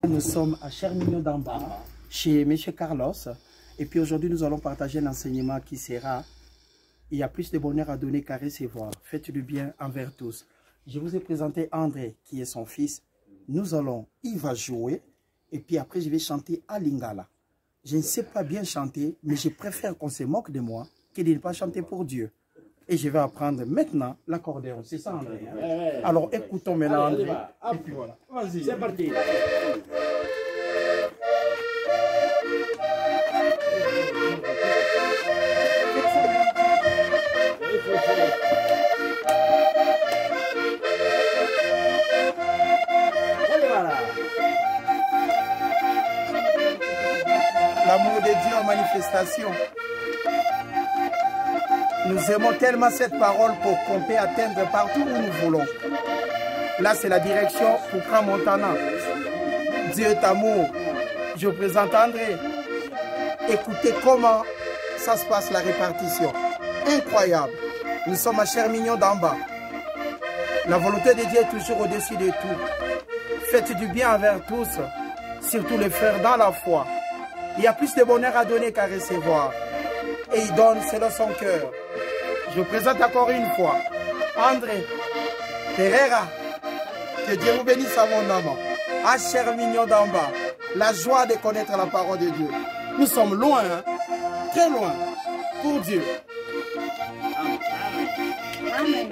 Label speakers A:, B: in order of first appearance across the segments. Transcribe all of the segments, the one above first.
A: Nous sommes à Chermignon d'Amba, chez M. Carlos. Et puis aujourd'hui, nous allons partager un enseignement qui sera « Il y a plus de bonheur à donner qu'à recevoir. Faites du bien envers tous ». Je vous ai présenté André, qui est son fils. Il va jouer. Et puis après, je vais chanter à Lingala. Je ne sais pas bien chanter, mais je préfère qu'on se moque de moi que de ne pas chanter pour Dieu. Et je vais apprendre maintenant l'accordéon. C'est ça, André? Alors, écoutons maintenant André. Et puis voilà. Vas-y.
B: C'est parti.
A: L'amour de Dieu en manifestation. Nous aimons tellement cette parole pour qu'on peut atteindre partout où nous voulons. Là, c'est la direction pour Crans-Montana. Dieu est amour. Je vous présente André. Écoutez comment ça se passe la répartition. Incroyable. Nous sommes à Chermignon d'Amba. La volonté de Dieu est toujours au-dessus de tout. Faites du bien envers tous, surtout les frères dans la foi. Il y a plus de bonheur à donner qu'à recevoir. Et il donne selon son cœur. Je vous présente encore une fois André Pereira. Que Dieu vous bénisse à mon âme. À Chermignon d'Amba, la joie de connaître la parole de Dieu. Nous sommes loin, hein? Très loin, pour Dieu.
C: Amen.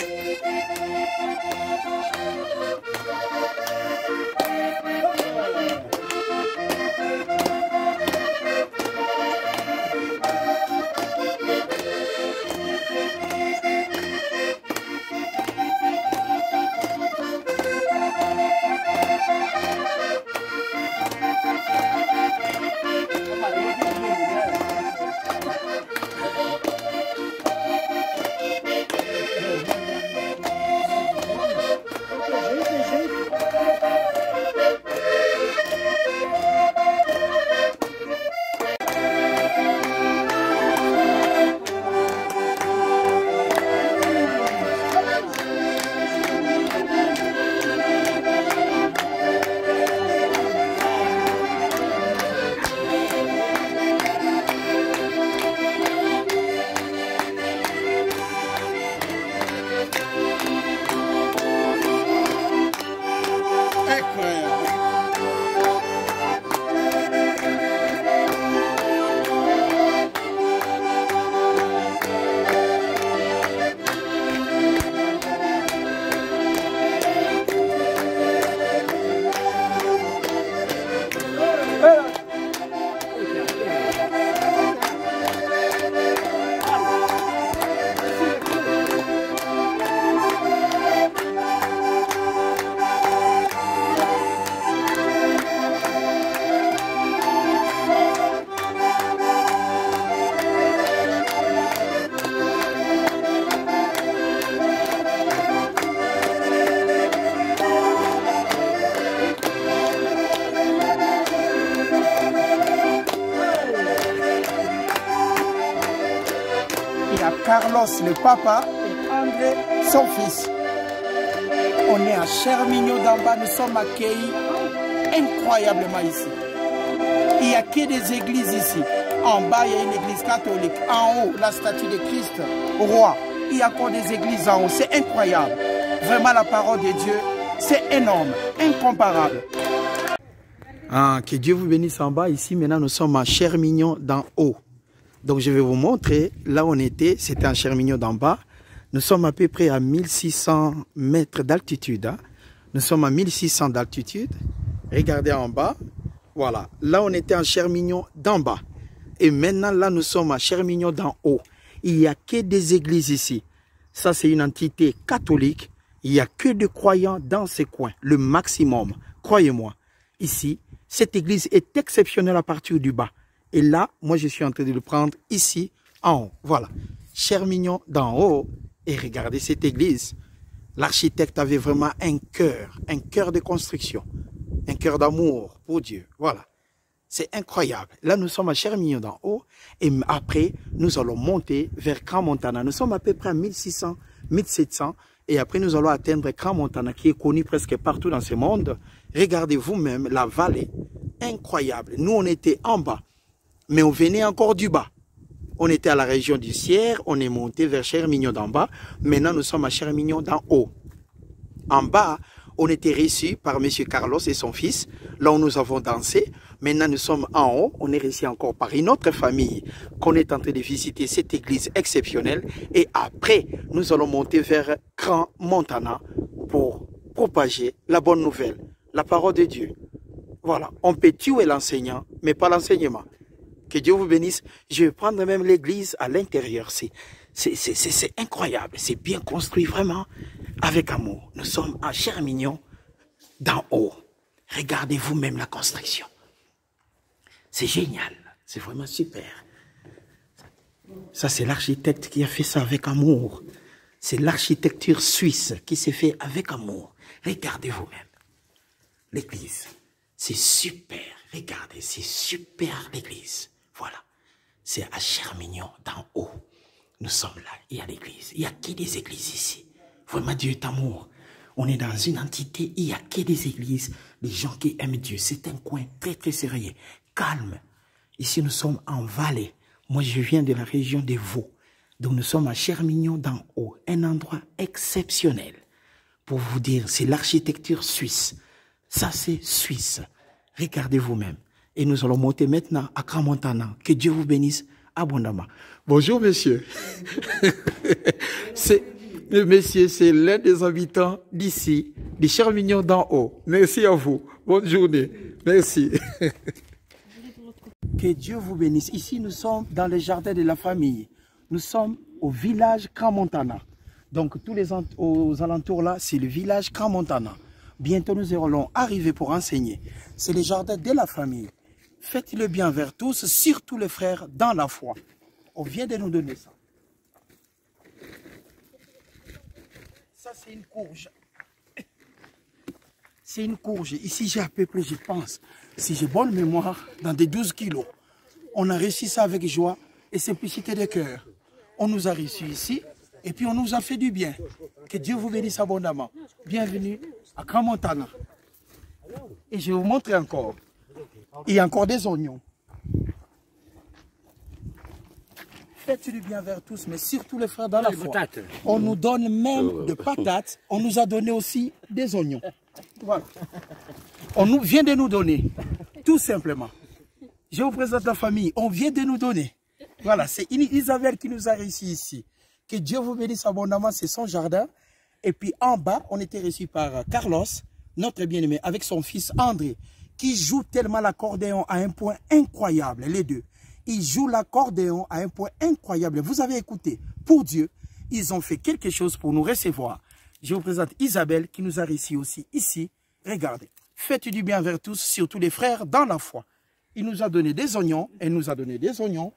A: Carlos le papa et André son fils. On est à Chermignon d'Amba, nous sommes accueillis incroyablement ici. Il n'y a que des églises ici. En bas, il y a une église catholique. En haut, la statue de Christ, roi. Il y a encore des églises en haut. C'est incroyable. Vraiment, la parole de Dieu, c'est énorme, incomparable. Que Dieu vous bénisse en bas. Ici, maintenant, nous sommes à Chermignon d'en haut. Donc, je vais vous montrer, là où on était, c'était en Chermignon d'en bas. Nous sommes à peu près à 1600 mètres d'altitude. Hein. Nous sommes à 1600 d'altitude. Regardez en bas. Voilà, là on était en Chermignon d'en bas. Et maintenant, là, nous sommes à Chermignon d'en haut. Il n'y a que des églises ici. Ça, c'est une entité catholique. Il n'y a que des croyants dans ces coins, le maximum. Croyez-moi, ici, cette église est exceptionnelle à partir du bas. Et là, moi, je suis en train de le prendre ici, en haut. Voilà. Chermignon d'en haut. Et regardez cette église. L'architecte avait vraiment un cœur de construction. Un cœur d'amour pour Dieu. Voilà. C'est incroyable. Là, nous sommes à Chermignon d'en haut. Et après, nous allons monter vers Crans-Montana. Nous sommes à peu près à 1600, 1700. Et après, nous allons atteindre Crans-Montana, qui est connu presque partout dans ce monde. Regardez vous-même la vallée incroyable. Nous, on était en bas, mais on venait encore du bas. On était à la région du Sierre, on est monté vers Chermignon d'en bas. Maintenant, nous sommes à Chermignon d'en haut. En bas, on était reçus par M. Carlos et son fils. Là où nous avons dansé. Maintenant, nous sommes en haut. On est reçus encore par une autre famille qu'on est en train de visiter cette église exceptionnelle. Et après, nous allons monter vers Grand Montana pour propager la bonne nouvelle, la parole de Dieu. Voilà, on peut tuer l'enseignant, mais pas l'enseignement. Que Dieu vous bénisse. Je vais prendre même l'église à l'intérieur. C'est incroyable. C'est bien construit vraiment avec amour. Nous sommes à Chermignon d'en haut. Regardez vous-même la construction. C'est génial. C'est vraiment super. Ça, c'est l'architecte qui a fait ça avec amour. C'est l'architecture suisse qui s'est fait avec amour. Regardez vous-même. L'église. C'est super. Regardez, c'est super l'église. Voilà. C'est à Chermignon d'en haut. Nous sommes là. Il y a l'église. Il n'y a que des églises ici. Vraiment, Dieu est amour. On est dans une entité. Il n'y a que des églises. Les gens qui aiment Dieu. C'est un coin très, très sérieux. Calme. Ici, nous sommes en vallée. Moi, je viens de la région des Vaux. Donc, nous sommes à Chermignon d'en haut. Un endroit exceptionnel. Pour vous dire, c'est l'architecture suisse. Ça, c'est suisse. Regardez vous-même. Et nous allons monter maintenant à Grand Montana. Que Dieu vous bénisse abondamment. Bonjour, monsieur. Monsieur, c'est l'un des habitants d'ici, du Chermignon d'en haut. Merci à vous. Bonne journée. Merci. Que Dieu vous bénisse. Ici, nous sommes dans les jardins de la famille. Nous sommes au village Grand Montana. Donc, tous les aux alentours là, c'est le village Grand Montana. Bientôt, nous allons arriver pour enseigner. C'est les jardins de la famille. Faites le bien vers tous, surtout les frères dans la foi. On vient de nous donner ça. Ça, c'est une courge. C'est une courge. Ici, j'ai à peu près, je pense, si j'ai bonne mémoire, dans des 12 kilos. On a réussi ça avec joie et simplicité de cœur. On nous a reçus ici et puis on nous a fait du bien. Que Dieu vous bénisse abondamment. Bienvenue à Grand Montana. Et je vais vous montrer encore. Il y a encore des oignons. Faites du bien vers tous, mais surtout les frères dans la foi. On nous donne même de patates. On nous a donné aussi des oignons. Voilà. On vient de nous donner. Tout simplement. Je vous présente la famille. On vient de nous donner. Voilà, c'est Isabelle qui nous a réussi ici. Que Dieu vous bénisse abondamment, c'est son jardin. Et puis en bas, on était reçu par Carlos, notre bien-aimé, avec son fils André, qui joue tellement l'accordéon à un point incroyable, les deux. Ils jouent l'accordéon à un point incroyable. Vous avez écouté, pour Dieu, ils ont fait quelque chose pour nous recevoir. Je vous présente Isabelle qui nous a réussi aussi ici. Regardez, faites du bien vers tous, surtout les frères dans la foi. Il nous a donné des oignons, elle nous a donné des oignons,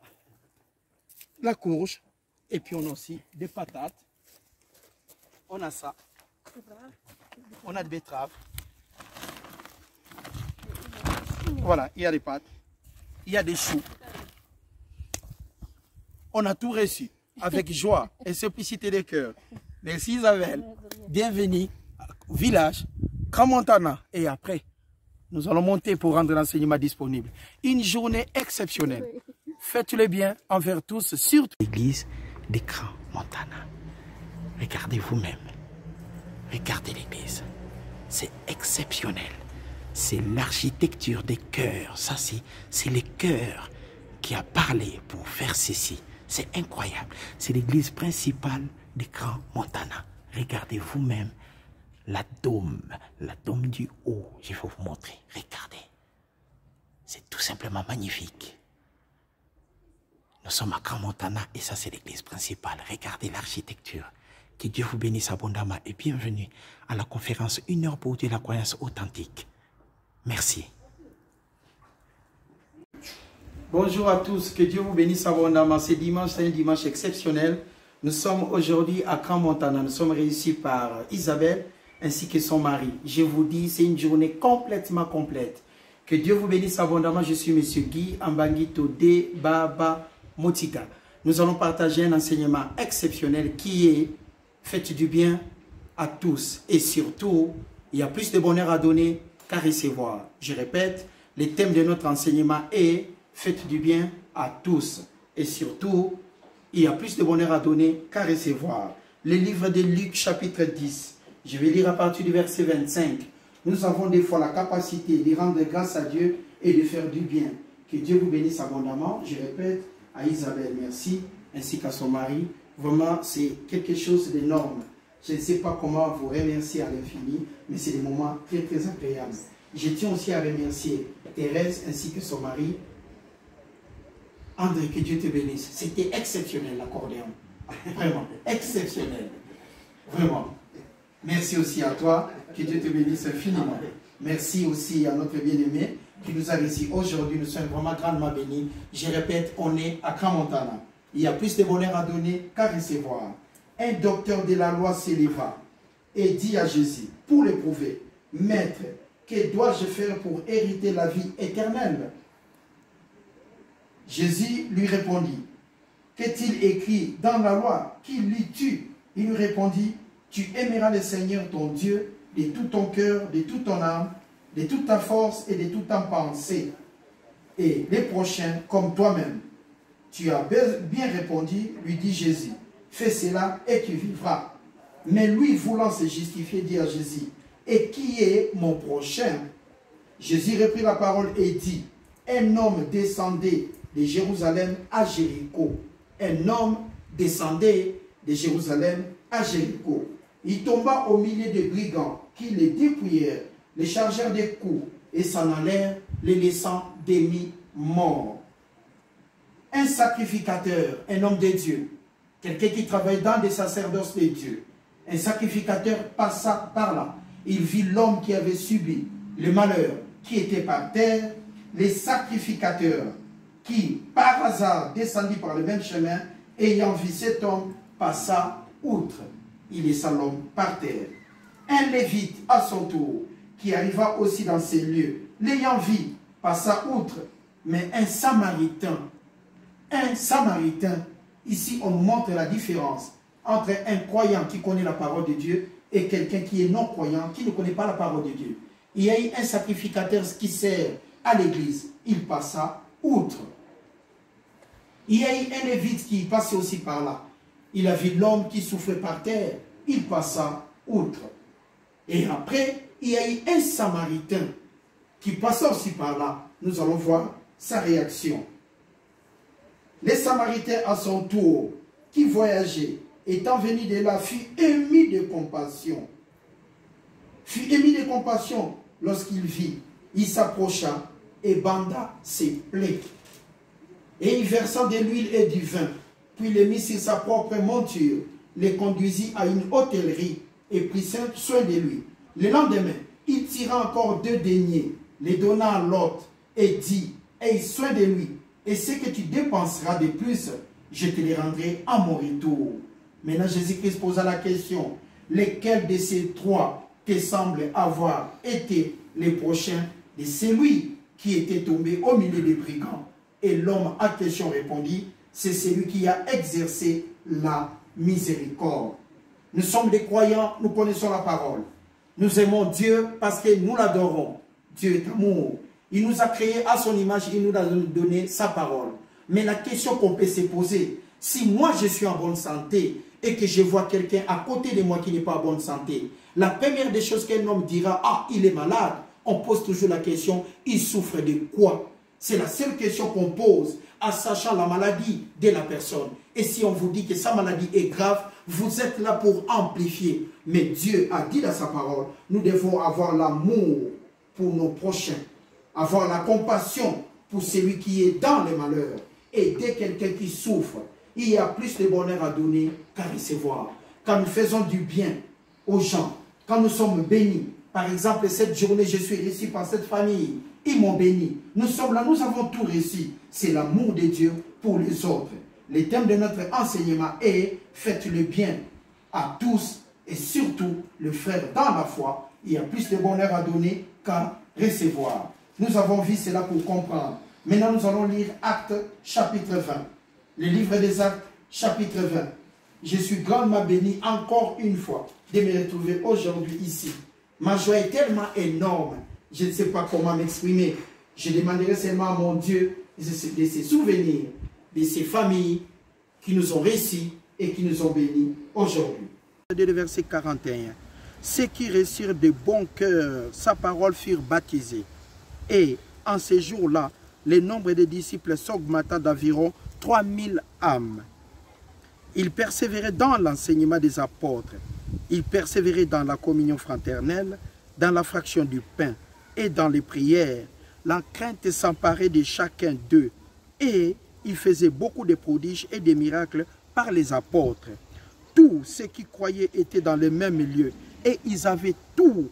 A: la courge, et puis on a aussi des patates. On a ça. On a des betteraves. Voilà, il y a des pâtes. Il y a des choux. On a tout reçu avec joie et simplicité de cœur. Merci Isabelle. Bienvenue au village Grand Montana. Et après, nous allons monter pour rendre l'enseignement disponible. Une journée exceptionnelle. Faites-le bien envers tous, surtout l'église des Grand Montana. Regardez vous-même. Regardez l'église. C'est exceptionnel. C'est l'architecture des cœurs. Ça, c'est les cœurs qui a parlé pour faire ceci. C'est incroyable. C'est l'église principale des Grand Montana. Regardez vous-même la dôme du haut. Je vais vous montrer. Regardez. C'est tout simplement magnifique. Nous sommes à Grand Montana et ça, c'est l'église principale. Regardez l'architecture. Que Dieu vous bénisse abondamment et bienvenue à la conférence 1 heure pour Dieu, la croyance authentique. Merci. Bonjour à tous, que Dieu vous bénisse abondamment. C'est dimanche, c'est un dimanche exceptionnel. Nous sommes aujourd'hui à Grand Montana. Nous sommes réussis par Isabelle ainsi que son mari. Je vous dis, c'est une journée complètement complète. Que Dieu vous bénisse abondamment. Je suis M. Guy Ambangito de Baba Motika. Nous allons partager un enseignement exceptionnel qui est faites du bien à tous. Et surtout, il y a plus de bonheur à donner qu'à recevoir. Je répète, Le thème de notre enseignement est « Faites du bien à tous ». Et surtout, il y a plus de bonheur à donner qu'à recevoir. Le livre de Luc, chapitre 10. Je vais lire à partir du verset 25. Nous avons des fois la capacité de rendre grâce à Dieu et de faire du bien. Que Dieu vous bénisse abondamment. Je répète à Isabelle, merci, ainsi qu'à son mari. Vraiment, c'est quelque chose d'énorme. Je ne sais pas comment vous remercier à l'infini, mais c'est des moments très, très agréables. Je tiens aussi à remercier Thérèse ainsi que son mari. André, que Dieu te bénisse. C'était exceptionnel l'accordéon. Vraiment, exceptionnel. Vraiment. Merci aussi à toi. Que Dieu te bénisse infiniment. Merci aussi à notre bien-aimé qui nous a réussi aujourd'hui. Nous sommes vraiment grandement bénis. Je répète, on est à Crans-Montana. Il y a plus de bonheur à donner qu'à recevoir. Un docteur de la loi s'éleva et dit à Jésus, pour l'éprouver, « Maître, que dois-je faire pour hériter la vie éternelle ?» Jésus lui répondit, « Qu'est-il écrit dans la loi? Qui lis-tu » Il lui répondit, « Tu aimeras le Seigneur ton Dieu de tout ton cœur, de toute ton âme, de toute ta force et de toute ta pensée, et les prochains comme toi-même. » Tu as bien répondu, lui dit Jésus. Fais cela et tu vivras. Mais lui, voulant se justifier, dit à Jésus, et qui est mon prochain? Jésus reprit la parole et dit, un homme descendait de Jérusalem à Jéricho. Un homme descendait de Jérusalem à Jéricho. Il tomba au milieu des brigands qui le dépouillèrent, les chargèrent des coups et s'en allèrent, les laissant demi-morts. Un sacrificateur, un homme de Dieu, quelqu'un qui travaille dans des sacerdoces de Dieu, un sacrificateur passa par là. Il vit l'homme qui avait subi le malheur, qui était par terre, les sacrificateurs qui, par hasard, descendit par le même chemin, ayant vu cet homme, passa outre. Il laissa l'homme par terre. Un lévite, à son tour, qui arriva aussi dans ces lieux, l'ayant vu, passa outre. Mais un samaritain, ici on montre la différence entre un croyant qui connaît la parole de Dieu et quelqu'un qui est non-croyant, qui ne connaît pas la parole de Dieu. Il y a eu un sacrificateur qui sert à l'église, il passa outre. Il y a eu un lévite qui passait aussi par là. Il a vu l'homme qui souffrait par terre, il passa outre. Et après, il y a eu un samaritain qui passa aussi par là. Nous allons voir sa réaction. Les Samaritains à son tour, qui voyageaient, étant venus de là, furent émus de compassion. Lorsqu'il vit, il s'approcha et banda ses plaies. Et il versa de l'huile et du vin, puis les mit sur sa propre monture, les conduisit à une hôtellerie et prit soin de lui. Le lendemain, il tira encore 2 deniers, les donna à l'hôte et dit, aie soin de lui. Et ce que tu dépenseras de plus, je te les rendrai à mon retour. Maintenant, Jésus-Christ posa la question, lesquels de ces 3 te semblent avoir été les prochains de celui qui était tombé au milieu des brigands? Et l'homme à question répondit, c'est celui qui a exercé la miséricorde. Nous sommes des croyants, nous connaissons la parole. Nous aimons Dieu parce que nous l'adorons. Dieu est amour. Il nous a créés à son image, il nous a donné sa parole. Mais la question qu'on peut se poser, si moi je suis en bonne santé et que je vois quelqu'un à côté de moi qui n'est pas en bonne santé, la première des choses qu'un homme dira, ah, il est malade, on pose toujours la question, il souffre de quoi? C'est la seule question qu'on pose en sachant la maladie de la personne. Et si on vous dit que sa maladie est grave, vous êtes là pour amplifier. Mais Dieu a dit dans sa parole, nous devons avoir l'amour pour nos prochains. Avoir la compassion pour celui qui est dans le malheur. Aider quelqu'un qui souffre. Il y a plus de bonheur à donner qu'à recevoir. Quand nous faisons du bien aux gens, quand nous sommes bénis, par exemple, cette journée, je suis reçu par cette famille, ils m'ont béni. Nous sommes là, nous avons tout reçu. C'est l'amour de Dieu pour les autres. Le thème de notre enseignement est « Faites le bien à tous et surtout le frère dans la foi. » Il y a plus de bonheur à donner qu'à recevoir. Nous avons vu cela pour comprendre. Maintenant, nous allons lire Actes chapitre 20. Le livre des Actes chapitre 20. Je suis grandement béni encore une fois de me retrouver aujourd'hui ici. Ma joie est tellement énorme. Je ne sais pas comment m'exprimer. Je demanderai seulement à mon Dieu de se souvenir de ces familles qui nous ont réussi et qui nous ont bénis aujourd'hui. Le verset 41. Ceux qui reçurent de bon cœur sa parole furent baptisés. Et en ces jours-là, le nombre des disciples s'augmenta d'environ 3000 âmes. Ils persévéraient dans l'enseignement des apôtres. Ils persévéraient dans la communion fraternelle, dans la fraction du pain et dans les prières. La crainte s'emparait de chacun d'eux. Et ils faisaient beaucoup de prodiges et de miracles par les apôtres. Tous ceux qui croyaient étaient dans le même lieu. Et ils avaient tout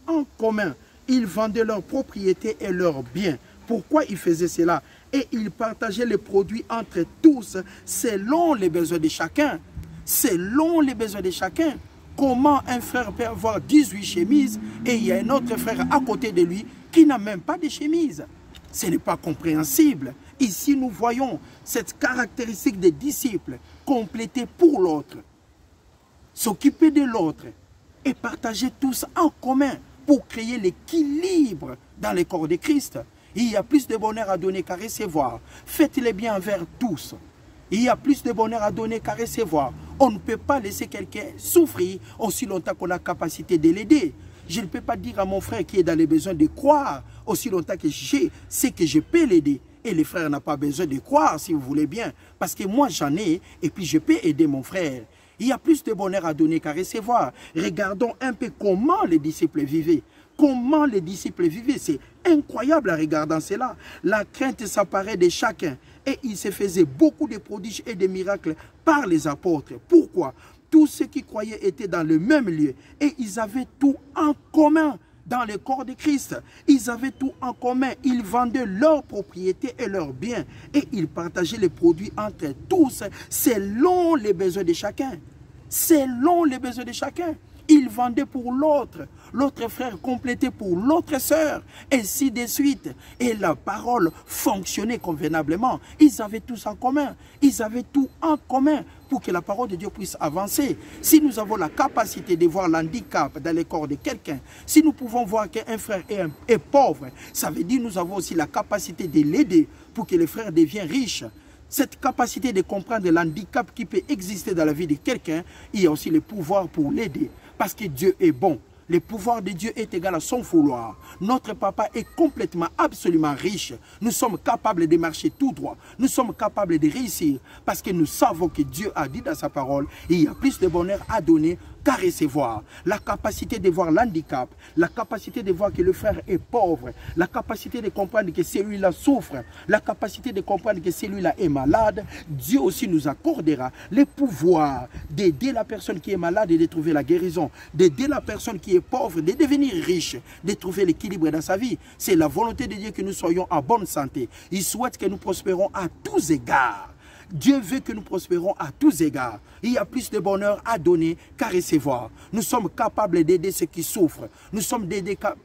A: en commun. Ils vendaient leurs propriétés et leurs biens. Pourquoi ils faisaient cela? Et ils partageaient les produits entre tous selon les besoins de chacun. Selon les besoins de chacun. Comment un frère peut avoir 18 chemises et il y a un autre frère à côté de lui qui n'a même pas de chemise? Ce n'est pas compréhensible. Ici, nous voyons cette caractéristique des disciples compléter pour l'autre, s'occuper de l'autre et partager tous en commun pour créer l'équilibre dans le corps de Christ. Il y a plus de bonheur à donner qu'à recevoir. Faites-le bien envers tous. Il y a plus de bonheur à donner qu'à recevoir. On ne peut pas laisser quelqu'un souffrir aussi longtemps qu'on a la capacité de l'aider. Je ne peux pas dire à mon frère qui est dans les besoins de croire aussi longtemps que je sais que je peux l'aider. Et le frère n'a pas besoin de croire, si vous voulez bien. Parce que moi, j'en ai, et puis je peux aider mon frère. Il y a plus de bonheur à donner qu'à recevoir. Regardons un peu comment les disciples vivaient. Comment les disciples vivaient. C'est incroyable en regardant cela. La crainte s'apparaît de chacun. Et il se faisait beaucoup de prodiges et de miracles par les apôtres. Pourquoi? Tous ceux qui croyaient étaient dans le même lieu. Et ils avaient tout en commun. Dans le corps de Christ, ils avaient tout en commun. Ils vendaient leurs propriétés et leurs biens. Et ils partageaient les produits entre tous selon les besoins de chacun. Selon les besoins de chacun. Ils vendaient pour l'autre. L'autre frère complétait pour l'autre sœur. Ainsi de suite. Et la parole fonctionnait convenablement. Ils avaient tous en commun. Ils avaient tout en commun pour que la parole de Dieu puisse avancer. Si nous avons la capacité de voir l'handicap dans le corps de quelqu'un, si nous pouvons voir qu'un frère est pauvre, ça veut dire que nous avons aussi la capacité de l'aider pour que le frère devienne riche. Cette capacité de comprendre l'handicap qui peut exister dans la vie de quelqu'un, il y a aussi le pouvoir pour l'aider. Parce que Dieu est bon. Le pouvoir de Dieu est égal à son vouloir. Notre papa est complètement, absolument riche. Nous sommes capables de marcher tout droit. Nous sommes capables de réussir parce que nous savons que Dieu a dit dans sa parole, il y a plus de bonheur à donner qu'à recevoir. La capacité de voir l'handicap, la capacité de voir que le frère est pauvre, la capacité de comprendre que celui-là souffre, la capacité de comprendre que celui-là est malade, Dieu aussi nous accordera le pouvoir d'aider la personne qui est malade et de trouver la guérison, d'aider la personne qui est pauvre, de devenir riche, de trouver l'équilibre dans sa vie. C'est la volonté de Dieu que nous soyons en bonne santé. Il souhaite que nous prospérons à tous égards. Dieu veut que nous prospérons à tous égards. Il y a plus de bonheur à donner qu'à recevoir. Nous sommes capables d'aider ceux qui souffrent. Nous sommes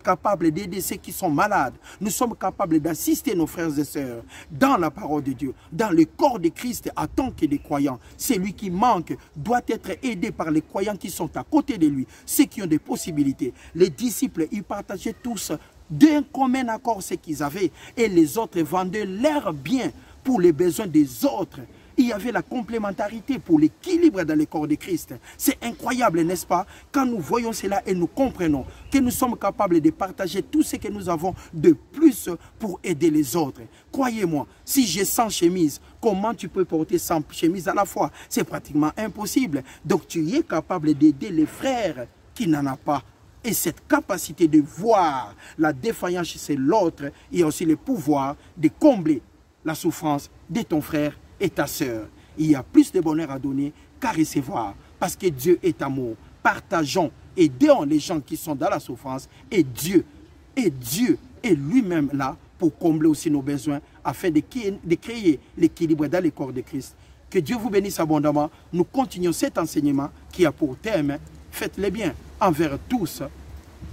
A: capables d'aider ceux qui sont malades. Nous sommes capables d'assister nos frères et sœurs dans la parole de Dieu, dans le corps de Christ en tant que des croyants. Celui qui manque doit être aidé par les croyants qui sont à côté de lui, ceux qui ont des possibilités. Les disciples, ils partageaient tous d'un commun accord ce qu'ils avaient et les autres vendaient leurs biens pour les besoins des autres. Il y avait la complémentarité pour l'équilibre dans le corps de Christ. C'est incroyable, n'est-ce pas? Quand nous voyons cela et nous comprenons que nous sommes capables de partager tout ce que nous avons de plus pour aider les autres. Croyez-moi, si j'ai 100 chemises, comment tu peux porter 100 chemises à la fois? C'est pratiquement impossible. Donc tu es capable d'aider les frères qui n'en ont pas. Et cette capacité de voir la défaillance chez l'autre, il y a aussi le pouvoir de combler la souffrance de ton frère et ta sœur. Il y a plus de bonheur à donner qu'à recevoir. Parce que Dieu est amour. Partageons, aidons les gens qui sont dans la souffrance. Et Dieu est lui-même là pour combler aussi nos besoins afin de créer l'équilibre dans le corps de Christ. Que Dieu vous bénisse abondamment. Nous continuons cet enseignement qui a pour thème, faites-le bien envers tous.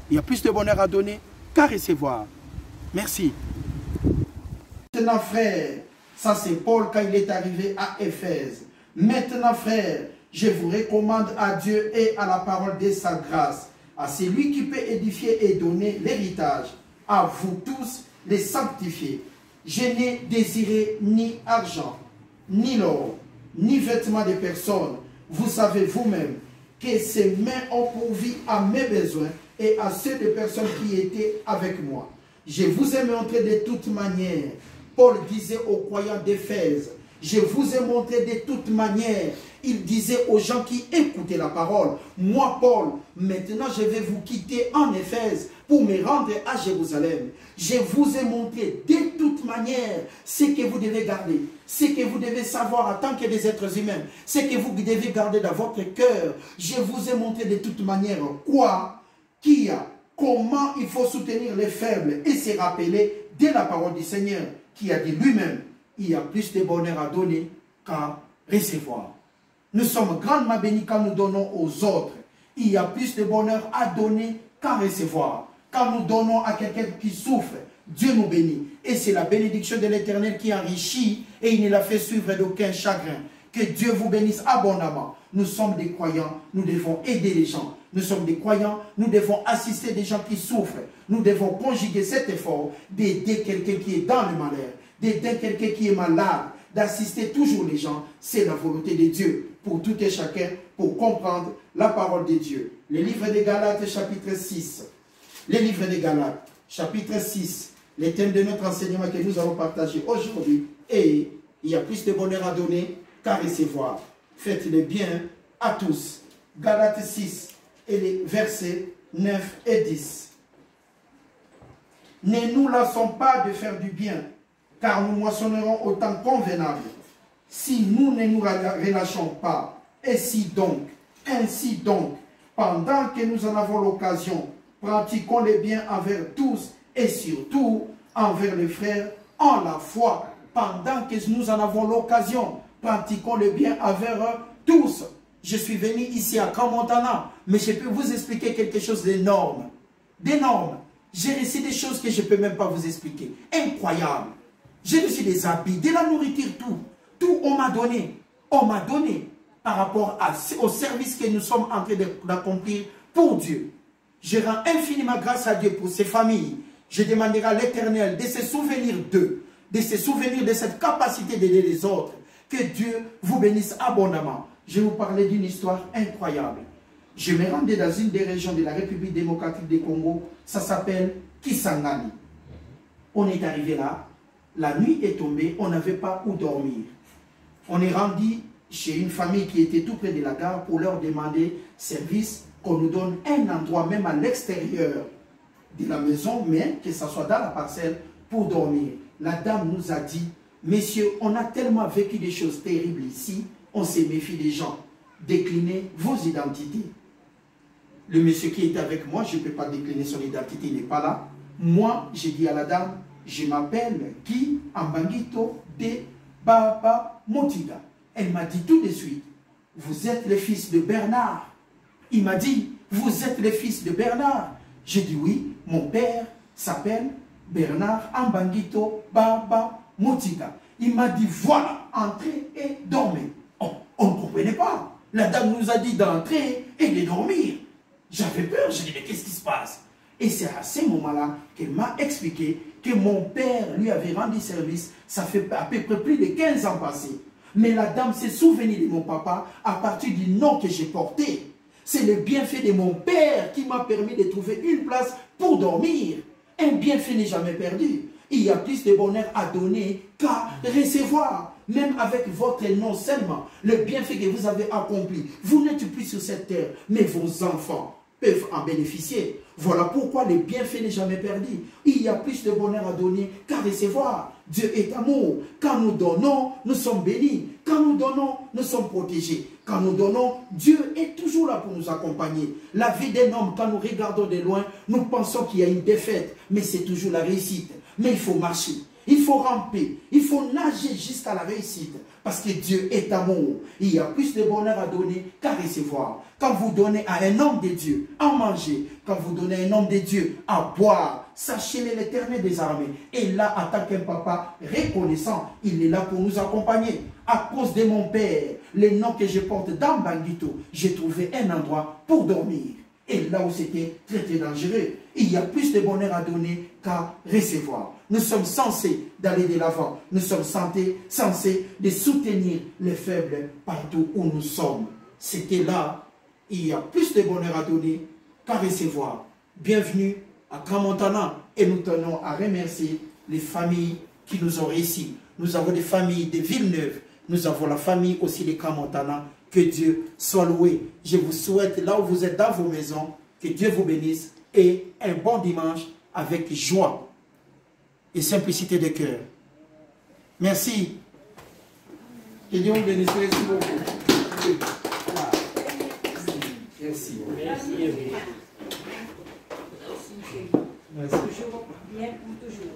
A: Il y a plus de bonheur à donner qu'à recevoir. Merci. Maintenant, frère, ça c'est Paul quand il est arrivé à Éphèse. Maintenant, frère, je vous recommande à Dieu et à la parole de sa grâce, à celui qui peut édifier et donner l'héritage, à vous tous les sanctifier. Je n'ai désiré ni argent, ni l'or, ni vêtements de personnes. Vous savez vous-même que ces mains ont pourvu à mes besoins et à ceux des personnes qui étaient avec moi. Je vous ai montré de toute manière. Paul disait aux croyants d'Éphèse, je vous ai montré de toute manière. Il disait aux gens qui écoutaient la parole, moi Paul, maintenant je vais vous quitter en Éphèse pour me rendre à Jérusalem. Je vous ai montré de toute manière ce que vous devez garder, ce que vous devez savoir en tant que des êtres humains, ce que vous devez garder dans votre cœur. Je vous ai montré de toute manière quoi, qui a, comment il faut soutenir les faibles et se rappeler de la parole du Seigneur qui a dit lui-même, il y a plus de bonheur à donner qu'à recevoir. Nous sommes grandement bénis quand nous donnons aux autres. Il y a plus de bonheur à donner qu'à recevoir. Quand nous donnons à quelqu'un qui souffre, Dieu nous bénit. Et c'est la bénédiction de l'Éternel qui enrichit et il ne la fait suivre d'aucun chagrin. Que Dieu vous bénisse abondamment. Nous sommes des croyants, nous devons aider les gens. Nous sommes des croyants, nous devons assister des gens qui souffrent. Nous devons conjuguer cet effort d'aider quelqu'un qui est dans le malheur, d'aider quelqu'un qui est malade, d'assister toujours les gens. C'est la volonté de Dieu pour tout et chacun, pour comprendre la parole de Dieu. Le livre des Galates, chapitre 6. Le livre des Galates, chapitre 6. Le thème de notre enseignement que nous allons partager aujourd'hui. Et il y a plus de bonheur à donner qu'à recevoir. Faites le bien à tous. Galates 6 et les versets 9 et 10. Ne nous lassons pas de faire du bien, car nous moissonnerons au temps convenable. Si nous ne nous relâchons pas, ainsi donc, pendant que nous en avons l'occasion, pratiquons le bien envers tous et surtout envers les frères en la foi. Pendant que nous en avons l'occasion, pratiquons le bien envers tous. Je suis venu ici à Crans-Montana, mais je peux vous expliquer quelque chose d'énorme. D'énorme. J'ai reçu des choses que je ne peux même pas vous expliquer. Incroyable. J'ai reçu des habits, de la nourriture, tout. Tout, on m'a donné. On m'a donné par rapport au service que nous sommes en train d'accomplir pour Dieu. Je rends infiniment grâce à Dieu pour ces familles. Je demanderai à l'Éternel de se souvenir d'eux, de se souvenir de cette capacité d'aider les autres. Que Dieu vous bénisse abondamment. Je vais vous parler d'une histoire incroyable. Je me rendais dans une des régions de la République démocratique du Congo. Ça s'appelle Kisangani. On est arrivé là. La nuit est tombée. On n'avait pas où dormir. On est rendu chez une famille qui était tout près de la gare pour leur demander service, qu'on nous donne un endroit même à l'extérieur de la maison, mais que ce soit dans la parcelle pour dormir. La dame nous a dit, messieurs, on a tellement vécu des choses terribles ici, on se méfie des gens. Déclinez vos identités. Le monsieur qui était avec moi, je ne peux pas décliner son identité, il n'est pas là. Moi, j'ai dit à la dame, je m'appelle Guy Ambangito de Baba Motiga. Elle m'a dit tout de suite, vous êtes le fils de Bernard. Il m'a dit, vous êtes le fils de Bernard. J'ai dit oui, mon père s'appelle Bernard Ambangito Baba Motiga. Il m'a dit, voilà, entrez et dormez. Oh, on ne comprenait pas. La dame nous a dit d'entrer et de dormir. J'avais peur, j'ai dit, mais qu'est-ce qui se passe? Et c'est à ce moment-là qu'elle m'a expliqué que mon père lui avait rendu service, ça fait à peu près plus de 15 ans passés. Mais la dame s'est souvenue de mon papa à partir du nom que j'ai porté. C'est le bienfait de mon père qui m'a permis de trouver une place pour dormir. Un bienfait n'est jamais perdu. Il y a plus de bonheur à donner qu'à recevoir. Même avec votre nom seulement, le bienfait que vous avez accompli. Vous n'êtes plus sur cette terre, mais vos enfants peuvent en bénéficier. Voilà pourquoi le bienfait n'est jamais perdu. Il y a plus de bonheur à donner qu'à recevoir. Dieu est amour. Quand nous donnons, nous sommes bénis. Quand nous donnons, nous sommes protégés. Quand nous donnons, Dieu est toujours là pour nous accompagner. La vie d'un homme, quand nous regardons de loin, nous pensons qu'il y a une défaite, mais c'est toujours la réussite. Mais il faut marcher. Il faut ramper, il faut nager jusqu'à la réussite. Parce que Dieu est amour. Il y a plus de bonheur à donner qu'à recevoir. Quand vous donnez à un homme de Dieu à manger, quand vous donnez à un homme de Dieu à boire, sachez-le, l'Éternel des armées est là en tant qu'un papa reconnaissant. Il est là pour nous accompagner. À cause de mon père, le nom que je porte dans Banguito, j'ai trouvé un endroit pour dormir. Et là où c'était très très dangereux, il y a plus de bonheur à donner qu'à recevoir. Nous sommes censés d'aller de l'avant. Nous sommes censés de soutenir les faibles partout où nous sommes. C'était là, il y a plus de bonheur à donner qu'à recevoir. Bienvenue à Grand Montana. Et nous tenons à remercier les familles qui nous ont réussi. Nous avons des familles de Villeneuve. Nous avons la famille aussi de Grand Montana. Que Dieu soit loué. Je vous souhaite, là où vous êtes dans vos maisons, que Dieu vous bénisse et un bon dimanche avec joie et simplicité de cœur. Merci. Que Dieu vous bénisse. Merci beaucoup. Merci. Merci. Merci.
B: Toujours bien ou toujours.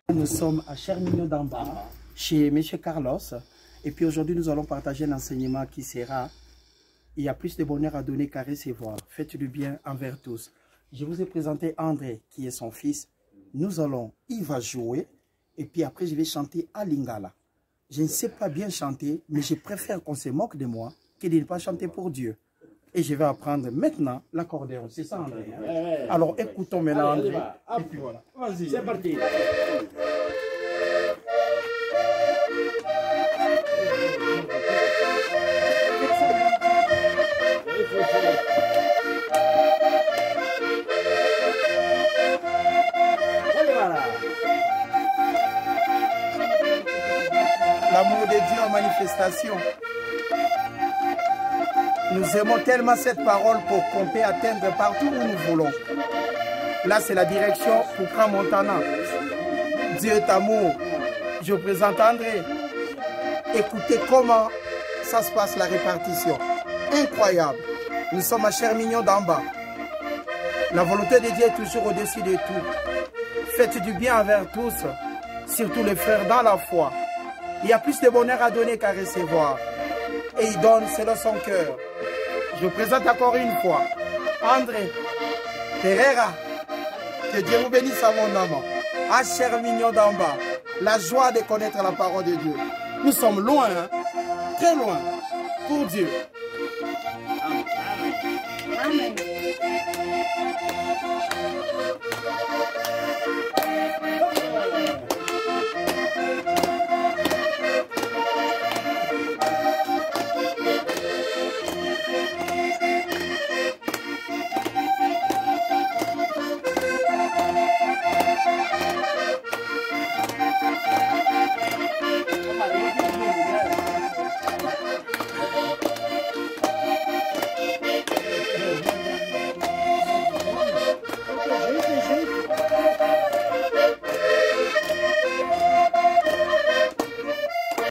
A: Nous sommes à Chermignon d'Amba, chez M. Carlos. Et puis aujourd'hui, nous allons partager un enseignement qui sera « Il y a plus de bonheur à donner qu'à recevoir. Faites du bien envers tous ». Je vous ai présenté André, qui est son fils. Il va jouer. Et puis après, je vais chanter à Lingala. Je ne sais pas bien chanter, mais je préfère qu'on se moque de moi que de ne pas chanter pour Dieu. Et je vais apprendre maintenant l'accordéon. C'est ça, André? Alors, écoutons maintenant André. Et puis voilà. Vas-y.
C: C'est parti.
A: L'amour de Dieu en manifestation. Nous aimons tellement cette parole pour qu'on peut atteindre partout où nous voulons. Là, c'est la direction pour Grand Montana. Dieu est amour. Je vous présente André. Écoutez comment ça se passe la répartition. Incroyable. Nous sommes à Chermignon d'Amba. La volonté de Dieu est toujours au-dessus de tout. Faites du bien envers tous, surtout les frères dans la foi. Il y a plus de bonheur à donner qu'à recevoir. Et il donne selon son cœur. Je vous présente encore une fois André Pereira. Que Dieu vous bénisse abondamment. À Chermignon d'Amba, la joie de connaître la parole de Dieu. Nous sommes loin, hein? Très loin, pour Dieu.